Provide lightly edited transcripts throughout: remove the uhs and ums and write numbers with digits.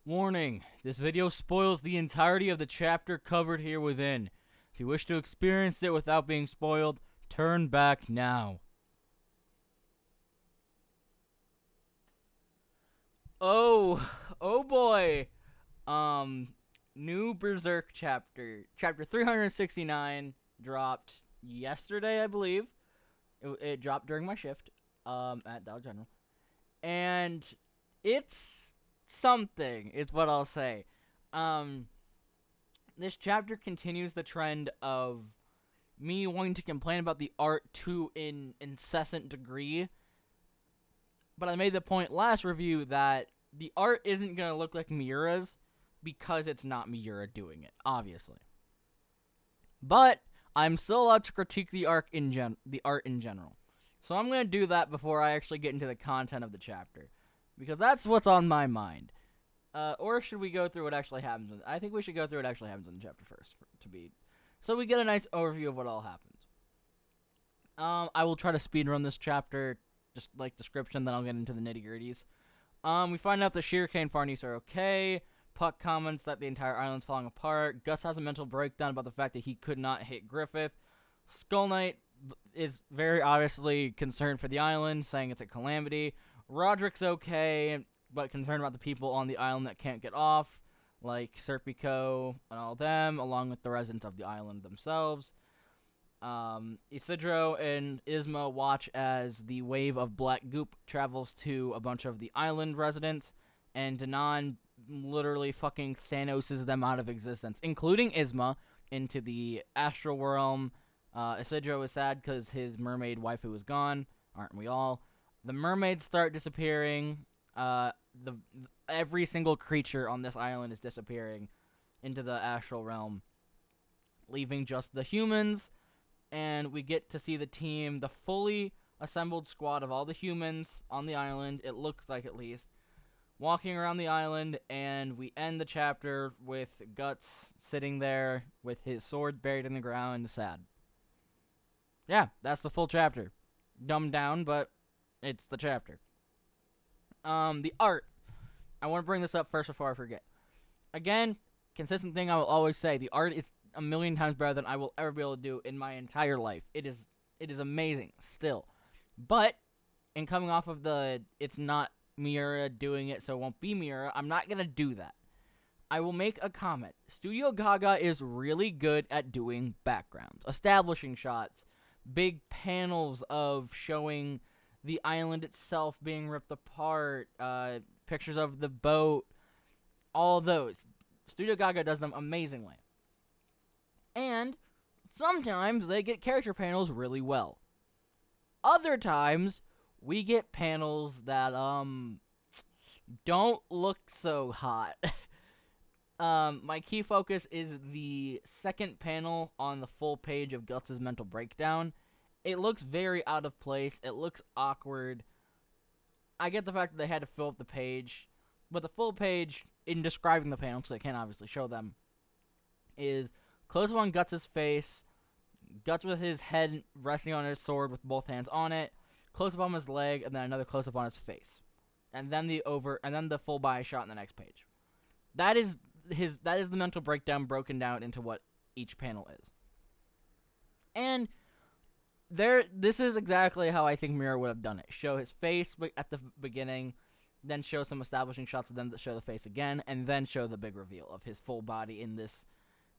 Warning, this video spoils the entirety of the chapter covered here within. If you wish to experience it without being spoiled, turn back now. Oh boy. New Berserk chapter 369 dropped yesterday, I believe. It dropped during my shift, at Dollar General. And it's something, is what I'll say. Um, this chapter continues the trend of me wanting to complain about the art to an incessant degree. But I made the point last review that the art isn't going to look like Miura's because it's not Miura doing it, obviously. But I'm still allowed to critique the art in general. So I'm going to do that before I actually get into the content of the chapter, because that's what's on my mind. Or should we go through what actually happens? I think we should go through what actually happens in the chapter first, so we get a nice overview of what all happens. I will try to speedrun this chapter, just like description, then I'll get into the nitty-gritties. We find out the Sugarcane Farnies are okay. Puck comments that the entire island's falling apart. Guts has a mental breakdown about the fact that he could not hit Griffith. Skull Knight is very obviously concerned for the island, saying it's a calamity. Roderick's okay, but concerned about the people on the island that can't get off, like Serpico and all them, along with the residents of the island themselves. Isidro and Isma watch as the wave of black goop travels to a bunch of the island residents, and Danan literally fucking Thanoses them out of existence, including Isma, into the astral realm. Isidro is sad because his mermaid waifu is gone. Aren't we all? The mermaids start disappearing. Every single creature on this island is disappearing into the astral realm, leaving just the humans. And we get to see the team, the fully assembled squad of all the humans on the island, it looks like at least, walking around the island, and we end the chapter with Guts sitting there with his sword buried in the ground, sad. Yeah, that's the full chapter. Dumbed down, but it's the chapter. The art. I want to bring this up first before I forget. Again, consistent thing I will always say, the art is a million times better than I will ever be able to do in my entire life. It is amazing still. But in coming off of the it's not Miura doing it, so it won't be Miura, I'm not going to do that. I will make a comment. Studio Gaga is really good at doing backgrounds, establishing shots, big panels of showing the island itself being ripped apart, pictures of the boat, all those. Studio Gaga does them amazingly. And sometimes they get character panels really well. Other times, we get panels that, don't look so hot. My key focus is the second panel on the full page of Guts' mental breakdown. It looks very out of place. It looks awkward. I get the fact that they had to fill up the page, but the full page, in describing the panels, because I can't obviously show them, is close-up on Guts' face, Guts with his head resting on his sword with both hands on it, close-up on his leg, and then another close-up on his face. And then the full body shot in the next page. That is the mental breakdown broken down into what each panel is. And this is exactly how I think Miura would have done it. Show his face at the beginning, then show some establishing shots of them that show the face again, and then show the big reveal of his full body in this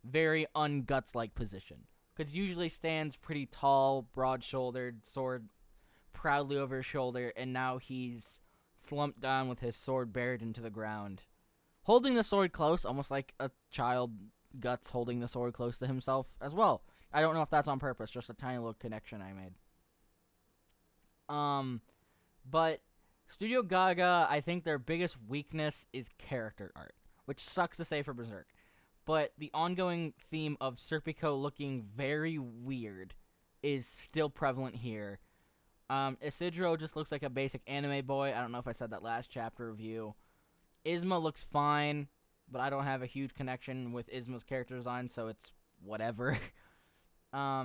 very un-Guts-like position. Because usually stands pretty tall, broad-shouldered, sword proudly over his shoulder, and now he's slumped down with his sword buried into the ground. Holding the sword close, almost like a child Guts holding the sword close to himself as well. I don't know if that's on purpose, just a tiny little connection I made. But Studio Gaga, I think their biggest weakness is character art, which sucks to say for Berserk. But the ongoing theme of Serpico looking very weird is still prevalent here. Isidro just looks like a basic anime boy. I don't know if I said that last chapter review. Isma looks fine, but I don't have a huge connection with Isma's character design, so it's whatever. I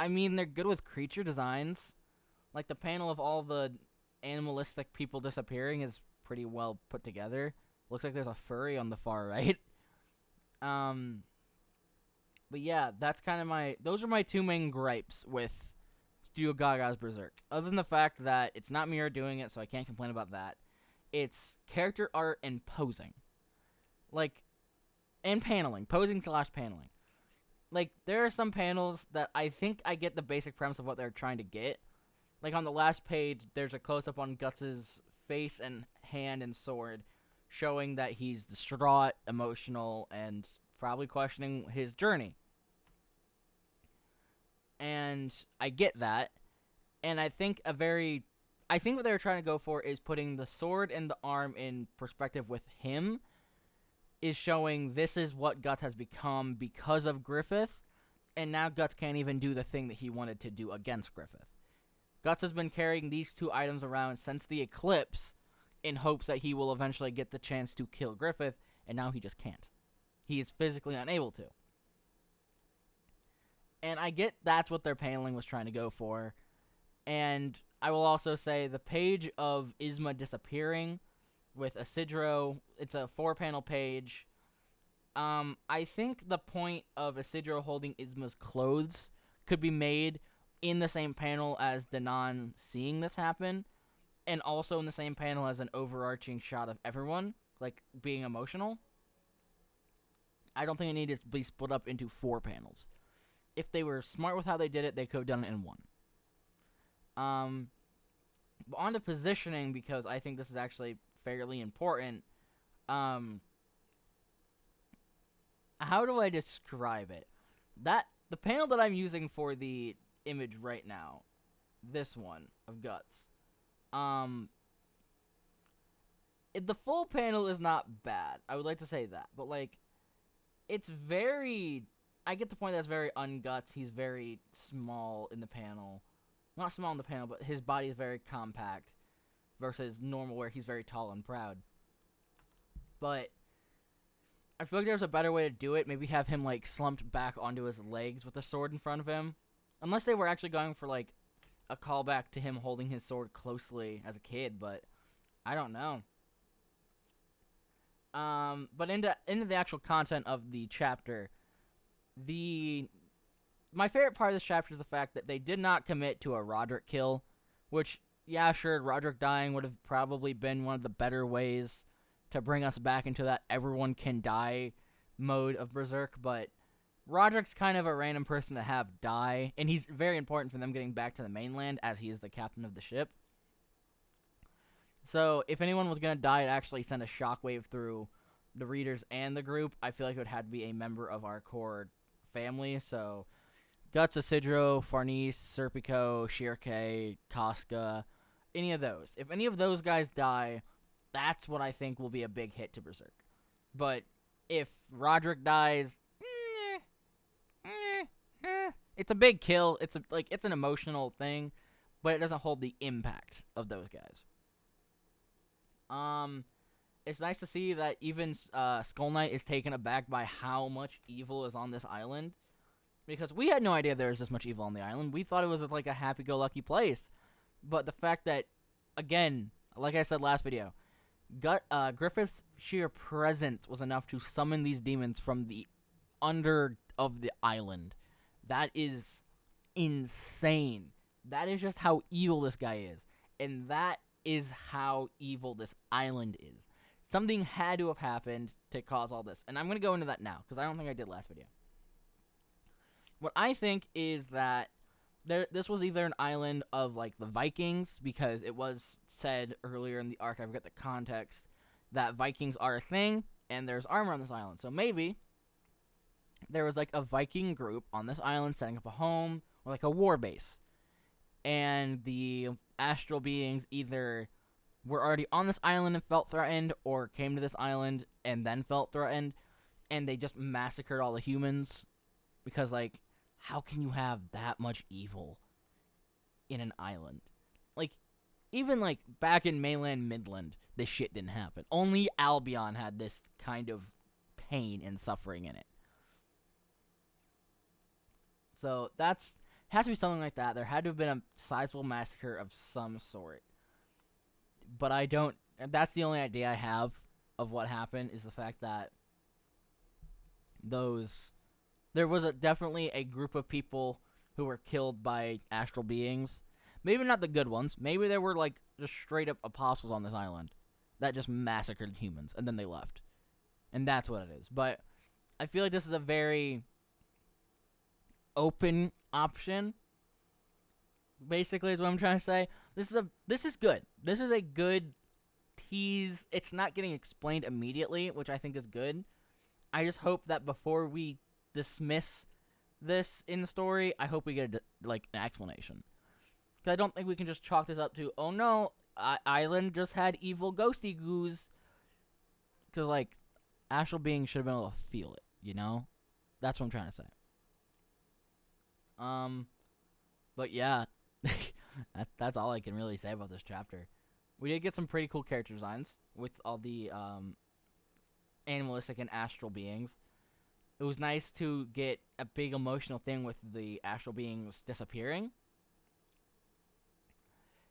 mean, they're good with creature designs. Like the panel of all the animalistic people disappearing is pretty well put together. Looks like there's a furry on the far right. But yeah, that's kind of those are my two main gripes with Studio Gaga's Berserk. Other than the fact that it's not Miura doing it, so I can't complain about that. It's character art and posing. Like, and paneling. Posing/paneling. Like, there are some panels that I think I get the basic premise of what they're trying to get. Like, on the last page, there's a close-up on Guts' face and hand and sword, showing that he's distraught, emotional, and probably questioning his journey. And I get that. And I think what they were trying to go for is putting the sword and the arm in perspective with him, is showing this is what Guts has become because of Griffith, and now Guts can't even do the thing that he wanted to do against Griffith. Guts has been carrying these two items around since the eclipse in hopes that he will eventually get the chance to kill Griffith, and now he just can't. He is physically unable to. And I get that's what their paneling was trying to go for. And I will also say the page of Izma disappearing with Isidro, it's a 4-panel page. I think the point of Isidro holding Izma's clothes could be made in the same panel as Danan seeing this happen, and also in the same panel as an overarching shot of everyone, like, being emotional. I don't think it needed to be split up into 4 panels. If they were smart with how they did it, they could have done it in 1. But on to positioning, because I think this is actually fairly important. How do I describe it? The panel that I'm using for the image right now, this one of Guts, the full panel is not bad. I would like to say that, but like, it's very. I get the point that it's very un-Guts. He's very small in the panel. Not small in the panel, but his body is very compact versus normal where he's very tall and proud. But I feel like there's a better way to do it. Maybe have him like slumped back onto his legs with a sword in front of him. Unless they were actually going for like a callback to him holding his sword closely as a kid, but I don't know. But into the actual content of the chapter, my favorite part of this chapter is the fact that they did not commit to a Roderick kill, which, yeah, sure, Roderick dying would have probably been one of the better ways to bring us back into that everyone can die mode of Berserk, but Roderick's kind of a random person to have die, and he's very important for them getting back to the mainland, as he is the captain of the ship. So, if anyone was going to die to actually send a shockwave through the readers and the group, I feel like it would have to be a member of our core family. So Guts, Isidro, Farnese, Serpico, Shirke, Casca, any of those. If any of those guys die, that's what I think will be a big hit to Berserk. But if Roderick dies, it's a big kill. It's an emotional thing, but it doesn't hold the impact of those guys. It's nice to see that even Skull Knight is taken aback by how much evil is on this island, because we had no idea there was this much evil on the island. We thought it was like a happy-go-lucky place, but the fact that, again, like I said last video, Griffith's sheer presence was enough to summon these demons from the under of the island. That is insane. That is just how evil this guy is, and that is how evil this island is. Something had to have happened to cause all this. And I'm going to go into that now, because I don't think I did last video. What I think is that this was either an island of, like, the Vikings, because it was said earlier in the arc, I forget the context, that Vikings are a thing, and there's armor on this island. So maybe there was, like, a Viking group on this island setting up a home, or, like, a war base. And the astral beings either were already on this island and felt threatened, or came to this island and then felt threatened, and they just massacred all the humans. Because, like, how can you have that much evil in an island? Like, even, like, back in mainland Midland, this shit didn't happen. Only Albion had this kind of pain and suffering in it. So, has to be something like that. There had to have been a sizable massacre of some sort. but I don't. That's the only idea I have of what happened, is the fact that there was definitely a group of people who were killed by astral beings. Maybe not the good ones. Maybe there were like just straight up apostles on this island that just massacred humans and then they left. And that's what it is. But I feel like this is a very open option. Basically is what I'm trying to say. This is good. This is a good tease. It's not getting explained immediately, which I think is good. I just hope that before we dismiss this in the story, I hope we get an explanation. Because I don't think we can just chalk this up to, oh no, island just had evil ghosty goos. Because, like, astral beings should have been able to feel it, you know? That's what I'm trying to say. But yeah, that's all I can really say about this chapter. We did get some pretty cool character designs with all the animalistic and astral beings. It was nice to get a big emotional thing with the astral beings disappearing.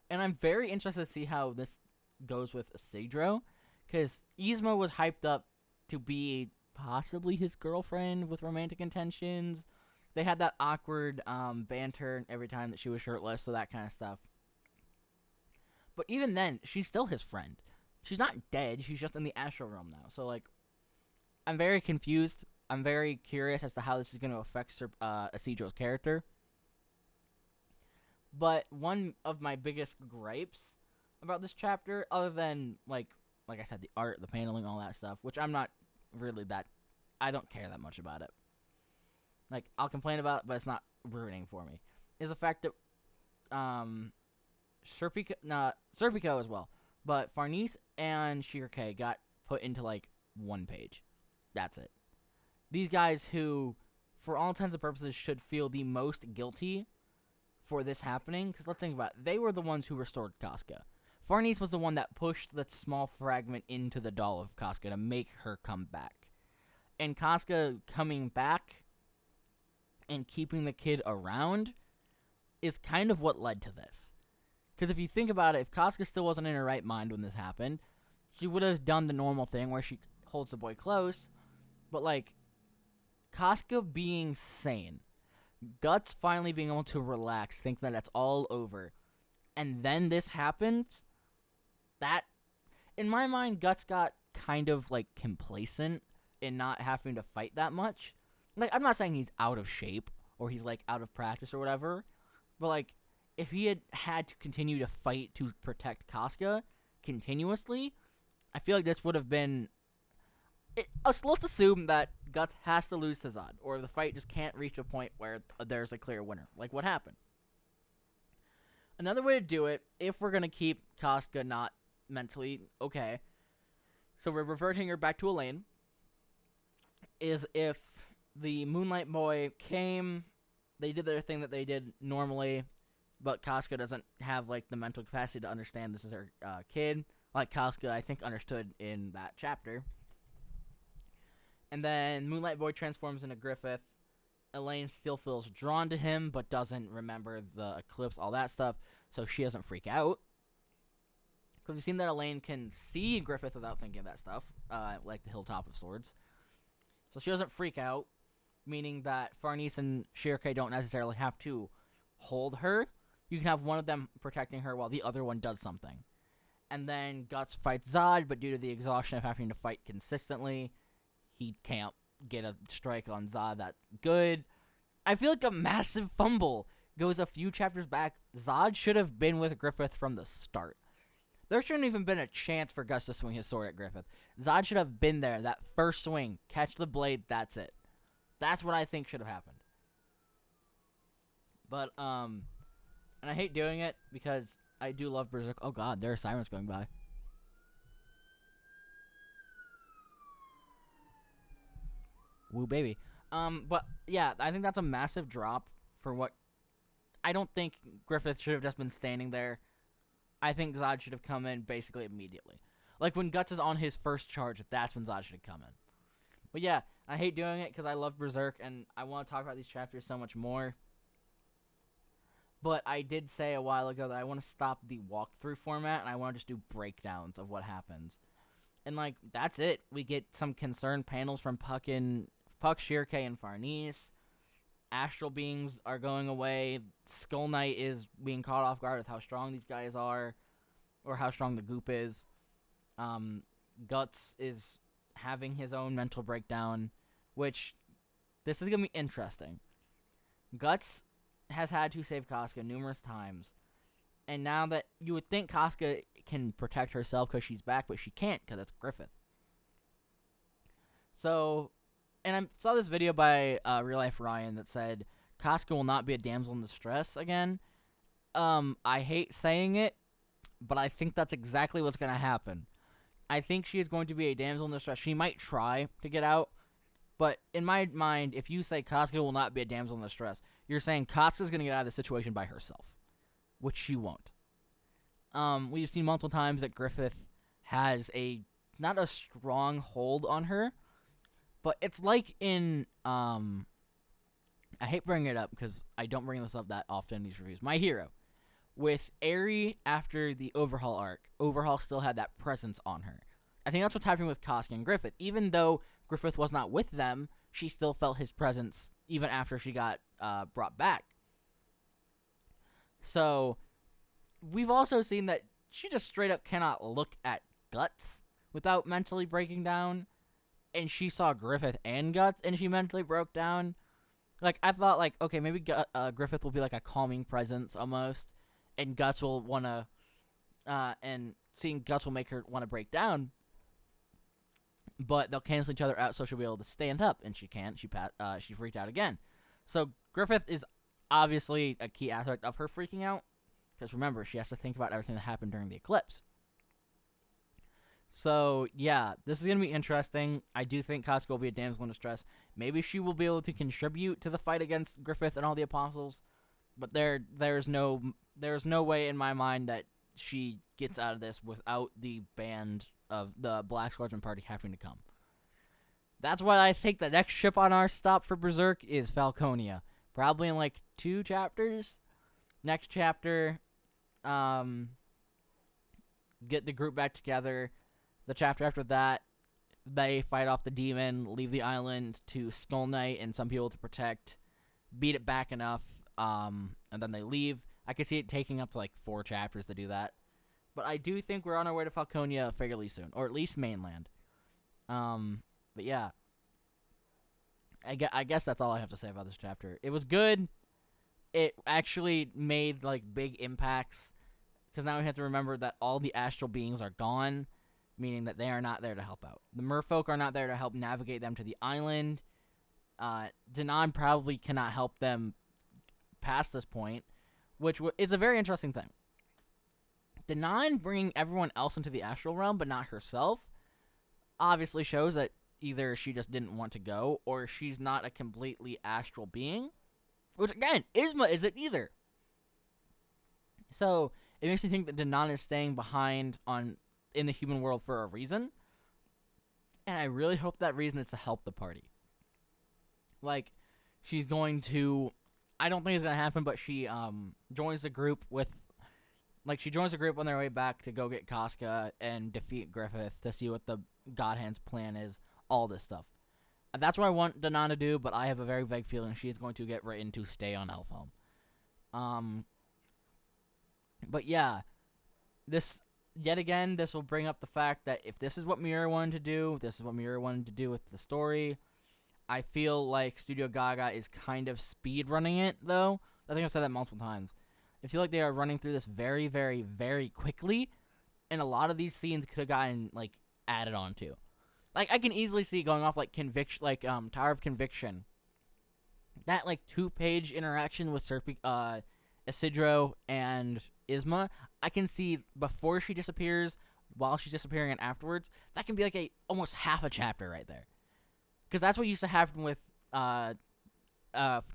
And I'm very interested to see how this goes with Isidro, because Yzma was hyped up to be possibly his girlfriend with romantic intentions. They had that awkward banter every time that she was shirtless, so that kind of stuff. But even then, she's still his friend. She's not dead, she's just in the astral realm now. So, like, I'm very confused. I'm very curious as to how this is going to affect Isidro's character. But one of my biggest gripes about this chapter, other than, like I said, the art, the paneling, all that stuff, which I'm not really I don't care that much about it. Like, I'll complain about it, but it's not ruining for me, is the fact that Serpico as well, but Farnese and Shirake got put into, like, one page. That's it. These guys who, for all intents and purposes, should feel the most guilty for this happening, because let's think about it. They were the ones who restored Casca. Farnese was the one that pushed that small fragment into the doll of Casca to make her come back. And Casca coming back and keeping the kid around is kind of what led to this. Because if you think about it, if Casca still wasn't in her right mind when this happened, she would have done the normal thing where she holds the boy close. But, like, Casca being sane, Guts finally being able to relax, think that it's all over, and then this happens, that, in my mind, Guts got kind of, like, complacent in not having to fight that much. Like, I'm not saying he's out of shape, or he's, like, out of practice or whatever, but, like, if he had to continue to fight to protect Casca continuously, I feel like this would have been... let's assume that Guts has to lose to Zod, or the fight just can't reach a point where there's a clear winner. Like, what happened? Another way to do it, if we're going to keep Casca not mentally okay, so we're reverting her back to Elaine, is if the Moonlight Boy came, they did their thing that they did normally, but Casca doesn't have, like, the mental capacity to understand this is her kid, like Casca, I think, understood in that chapter. And then Moonlight Boy transforms into Griffith. Elaine still feels drawn to him, but doesn't remember the eclipse, all that stuff, so she doesn't freak out. Because we've seen that Elaine can see Griffith without thinking of that stuff, like the Hilltop of Swords. So she doesn't freak out, meaning that Farnese and Shirake don't necessarily have to hold her. You can have one of them protecting her while the other one does something. And then Guts fights Zod, but due to the exhaustion of having to fight consistently, he can't get a strike on Zod that good. I feel like a massive fumble goes a few chapters back. Zod should have been with Griffith from the start. There shouldn't even been a chance for Gus to swing his sword at Griffith. Zod should have been there, that first swing, catch the blade, that's it. That's what I think should have happened. But, and I hate doing it because I do love Berserk. Oh god, there are sirens going by. Woo, baby. But, yeah, I think that's a massive drop for what... I don't think Griffith should have just been standing there. I think Zod should have come in basically immediately. Like, when Guts is on his first charge, that's when Zod should have come in. But, yeah, I hate doing it because I love Berserk, and I want to talk about these chapters so much more. But I did say a while ago that I want to stop the walkthrough format and I want to just do breakdowns of what happens. And like that's it. We get some concerned panels from Puck, Shirkei, and Farnese. Astral beings are going away. Skull Knight is being caught off guard with how strong these guys are, or how strong the goop is. Guts is having his own mental breakdown, which this is gonna be interesting. Guts has had to save Casca numerous times, and now that you would think Casca can protect herself because she's back, but she can't because it's Griffith. So, and I saw this video by Real Life Ryan that said Casca will not be a damsel in distress again. I hate saying it, but I think that's exactly what's going to happen. I think she is going to be a damsel in distress. She might try to get out, but in my mind, if you say Casca will not be a damsel in distress, you're saying Casca's going to get out of the situation by herself, which she won't. We've seen multiple times that Griffith has not a strong hold on her, but it's like in, I hate bringing it up because I don't bring this up that often in these reviews. My Hero. With Eri after the Overhaul arc, Overhaul still had that presence on her. I think that's what's happening with Casca and Griffith. Even though Griffith was not with them, she still felt his presence even after she got brought back. So, we've also seen that she just straight up cannot look at Guts without mentally breaking down. And she saw Griffith and Guts, and she mentally broke down. Like, I thought, like, okay, maybe Griffith will be like a calming presence almost. And Guts will want to, and seeing Guts will make her want to break down. But they'll cancel each other out, so she'll be able to stand up, and she can't. She freaked out again. So Griffith is obviously a key aspect of her freaking out, because remember, she has to think about everything that happened during the eclipse. So yeah, this is gonna be interesting. I do think Casca will be a damsel in distress. Maybe she will be able to contribute to the fight against Griffith and all the apostles, but there's no way in my mind that she gets out of this without the band of the Black Squadron party having to come. That's why I think the next ship on our stop for Berserk is Falconia. Probably in like 2 chapters. Next chapter, get the group back together. The chapter after that, they fight off the demon, leave the island to Skull Knight and some people to protect, beat it back enough, and then they leave. I could see it taking up to like 4 chapters to do that. But I do think we're on our way to Falconia fairly soon, or at least mainland. But yeah. I guess that's all I have to say about this chapter. It was good. It actually made like big impacts, because now we have to remember that all the astral beings are gone, meaning that they are not there to help out. The merfolk are not there to help navigate them to the island. Danan probably cannot help them past this point, which is a very interesting thing. Danan bringing everyone else into the astral realm, but not herself, obviously shows that either she just didn't want to go, or she's not a completely astral being. Which, again, Isma isn't either. So, it makes me think that Danan is staying behind in the human world for a reason. And I really hope that reason is to help the party. Like, she's going to... I don't think it's going to happen, but she joins the group with... Like, she joins the group on their way back to go get Casca and defeat Griffith to see what the God Hand's plan is. All this stuff. That's what I want Danan to do, but I have a very vague feeling she is going to get written to stay on Elfhelm. But yeah, this will bring up the fact that if this is what Miura wanted to do, this is what Miura wanted to do with the story. I feel like Studio Gaga is kind of speed running it, though. I think I've said that multiple times. I feel like they are running through this very, very, very quickly, and a lot of these scenes could have gotten like added on to. Like, I can easily see going off like Conviction, like Tower of Conviction. That like 2-page interaction with Isidro and Isma, I can see before she disappears, while she's disappearing, and afterwards. That can be like almost half a chapter right there, because that's what used to happen with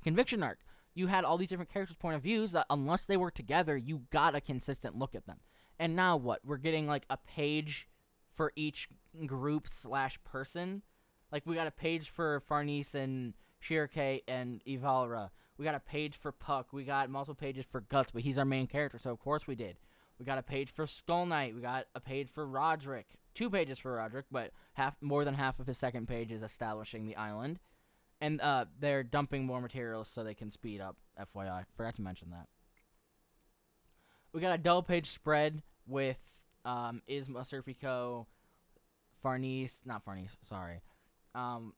Conviction arc. You had all these different characters' point of views that, unless they were together, you got a consistent look at them. And now what? We're getting like a page for each group / person. Like, we got a page for Farnese and Shirkei and Ivalra. We got a page for Puck. We got multiple pages for Guts, but he's our main character, so of course we did. We got a page for Skull Knight. We got a page for Roderick. 2 pages for Roderick, but more than half of his second page is establishing the island. And they're dumping more materials so they can speed up, FYI. Forgot to mention that. We got a double page spread with Isma, Serpico,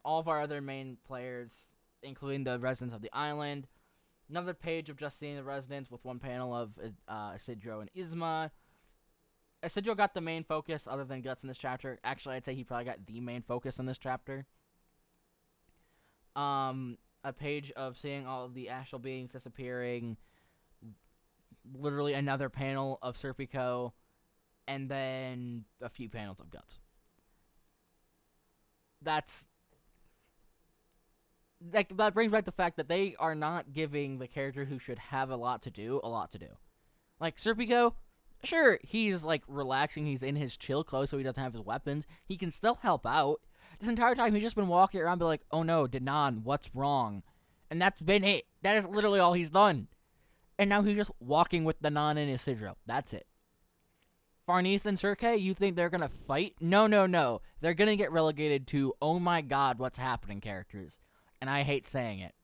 all of our other main players, including the residents of the island. Another page of just seeing the residents with one panel of Isidro and Isma. Isidro got the main focus other than Guts in this chapter. Actually, I'd say he probably got the main focus in this chapter. A page of seeing all of the astral beings disappearing. Literally another panel of Serpico. And then a few panels of Guts. That brings back the fact that they are not giving the character who should have a lot to do. Like, Serpico, sure, he's, like, relaxing. He's in his chill clothes so he doesn't have his weapons. He can still help out. This entire time, he's just been walking around be like, oh no, Danan, what's wrong? And that's been it. That is literally all he's done. And now he's just walking with Danan and Isidro. That's it. Farnese and Serke, you think they're going to fight? No. They're going to get relegated to, oh my god, what's happening characters. And I hate saying it.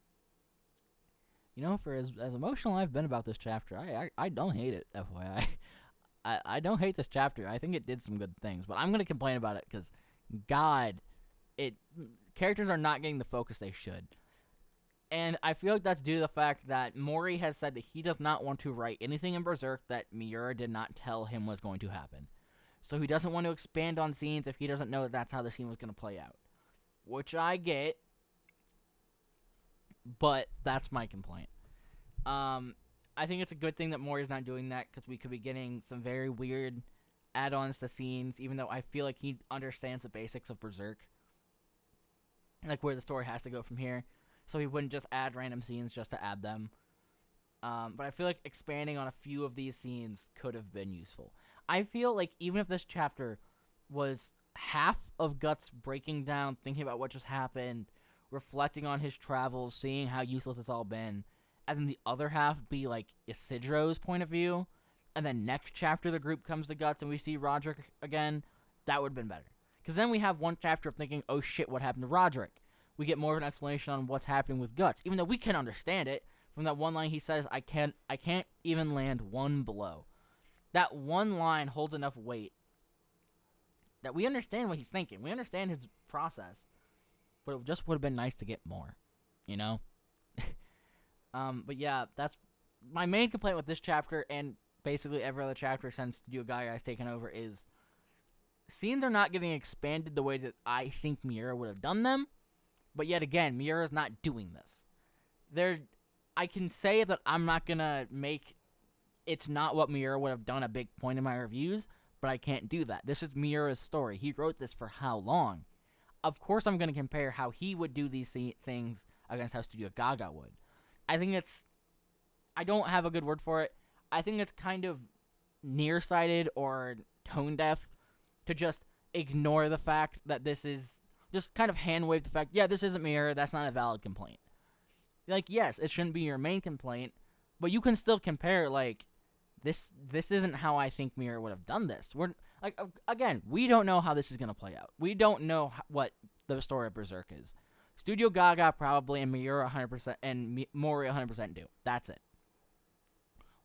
You know, for as emotional I've been about this chapter, I don't hate it, FYI. I don't hate this chapter. I think it did some good things. But I'm going to complain about it because, God, characters are not getting the focus they should. And I feel like that's due to the fact that Mori has said that he does not want to write anything in Berserk that Miura did not tell him was going to happen. So he doesn't want to expand on scenes if he doesn't know that that's how the scene was going to play out. Which I get, but that's my complaint. I think it's a good thing that Mori's not doing that because we could be getting some very weird add-ons to scenes, even though I feel like he understands the basics of Berserk. Like where the story has to go from here. So he wouldn't just add random scenes just to add them. But I feel like expanding on a few of these scenes could have been useful. I feel like even if this chapter was half of Guts breaking down, thinking about what just happened, reflecting on his travels, seeing how useless it's all been, and then the other half be like Isidro's point of view, and then next chapter the group comes to Guts and we see Roderick again, that would have been better. Because then we have one chapter of thinking, oh shit, what happened to Roderick? We get more of an explanation on what's happening with Guts, even though we can understand it. From that one line he says, I can't even land one blow. That one line holds enough weight that we understand what he's thinking. We understand his process. But it just would have been nice to get more, you know? But yeah, that's my main complaint with this chapter and basically every other chapter since Studio Gaia has taken over is scenes are not getting expanded the way that I think Miura would have done them. But yet again, Miura's not doing this. I can say that I'm not going to make it's not what Miura would have done a big point in my reviews, but I can't do that. This is Miura's story. He wrote this for how long? Of course I'm going to compare how he would do these things against how Studio Gaga would. I don't have a good word for it. I think it's kind of nearsighted or tone deaf to just ignore the fact that this is just kind of hand wave the fact, yeah, this isn't Miura, that's not a valid complaint. Like, yes, it shouldn't be your main complaint, but you can still compare, like, this isn't how I think Miura would have done this. We're, like, again, we don't know how this is going to play out. We don't know what the story of Berserk is. Studio Gaga probably and Miura 100% and Mori 100% do. That's it.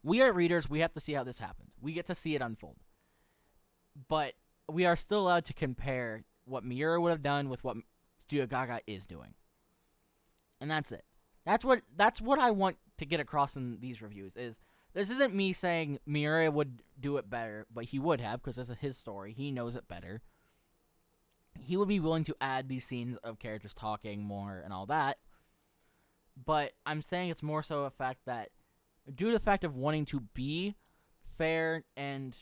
We are readers, we have to see how this happens. We get to see it unfold. But we are still allowed to compare what Miura would have done with what Studio Gaga is doing. And that's it. That's what I want to get across in these reviews is this isn't me saying Miura would do it better, but he would have because this is his story. He knows it better. He would be willing to add these scenes of characters talking more and all that. But I'm saying it's more so a fact that due to the fact of wanting to be fair and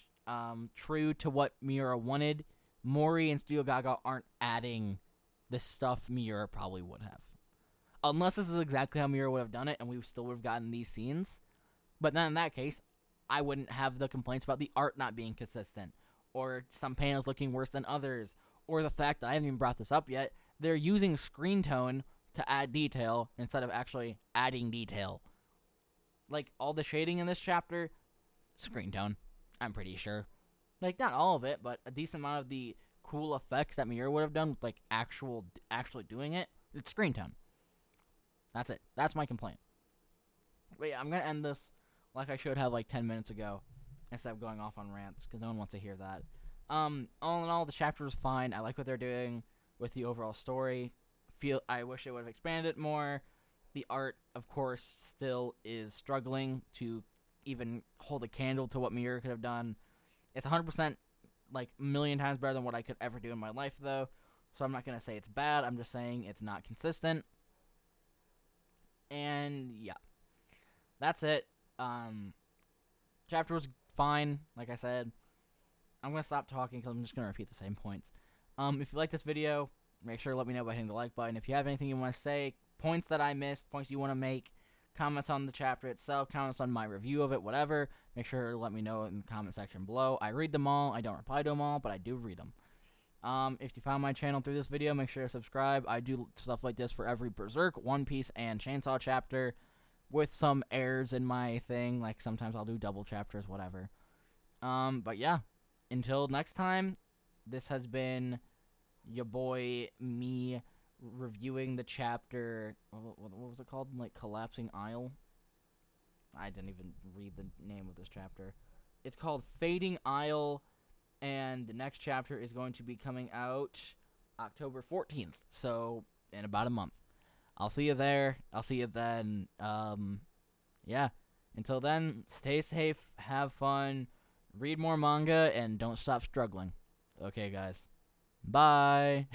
true to what Miura wanted, Mori and Studio Gaga aren't adding the stuff Miura probably would have. Unless this is exactly how Miura would have done it and we still would have gotten these scenes. But then in that case, I wouldn't have the complaints about the art not being consistent, or some panels looking worse than others, or the fact that I haven't even brought this up yet, they're using screen tone to add detail instead of actually adding detail. Like, all the shading in this chapter, screen tone, I'm pretty sure. Like, not all of it, but a decent amount of the cool effects that Miura would have done with, like, actually doing it, it's screen tone. That's it. That's my complaint. But yeah, I'm going to end this like I should have, like, 10 minutes ago, instead of going off on rants, because no one wants to hear that. All in all, the chapter was fine. I like what they're doing with the overall story. I wish they would have expanded it more. The art, of course, still is struggling to even hold a candle to what Miura could have done. It's 100%, like, a million times better than what I could ever do in my life, though. So I'm not going to say it's bad. I'm just saying it's not consistent. And, yeah. That's it. Chapter was fine, like I said. I'm going to stop talking because I'm just going to repeat the same points. If you like this video, make sure to let me know by hitting the like button. If you have anything you want to say, points that I missed, points you want to make, comments on the chapter itself, comments on my review of it, whatever, make sure to let me know in the comment section below. I read them all. I don't reply to them all, but I do read them. If you found my channel through this video, make sure to subscribe. I do stuff like this for every Berserk, One Piece, and Chainsaw chapter, with some errors in my thing. Like, sometimes I'll do double chapters, whatever. But yeah, until next time, this has been your boy, me, reviewing the chapter, what was it called? Like, Collapsing Isle? I didn't even read the name of this chapter. It's called Fading Isle, and the next chapter is going to be coming out October 14th, so in about a month. I'll see you there. I'll see you then. Yeah. Until then, stay safe, have fun, read more manga, and don't stop struggling. Okay, guys. Bye.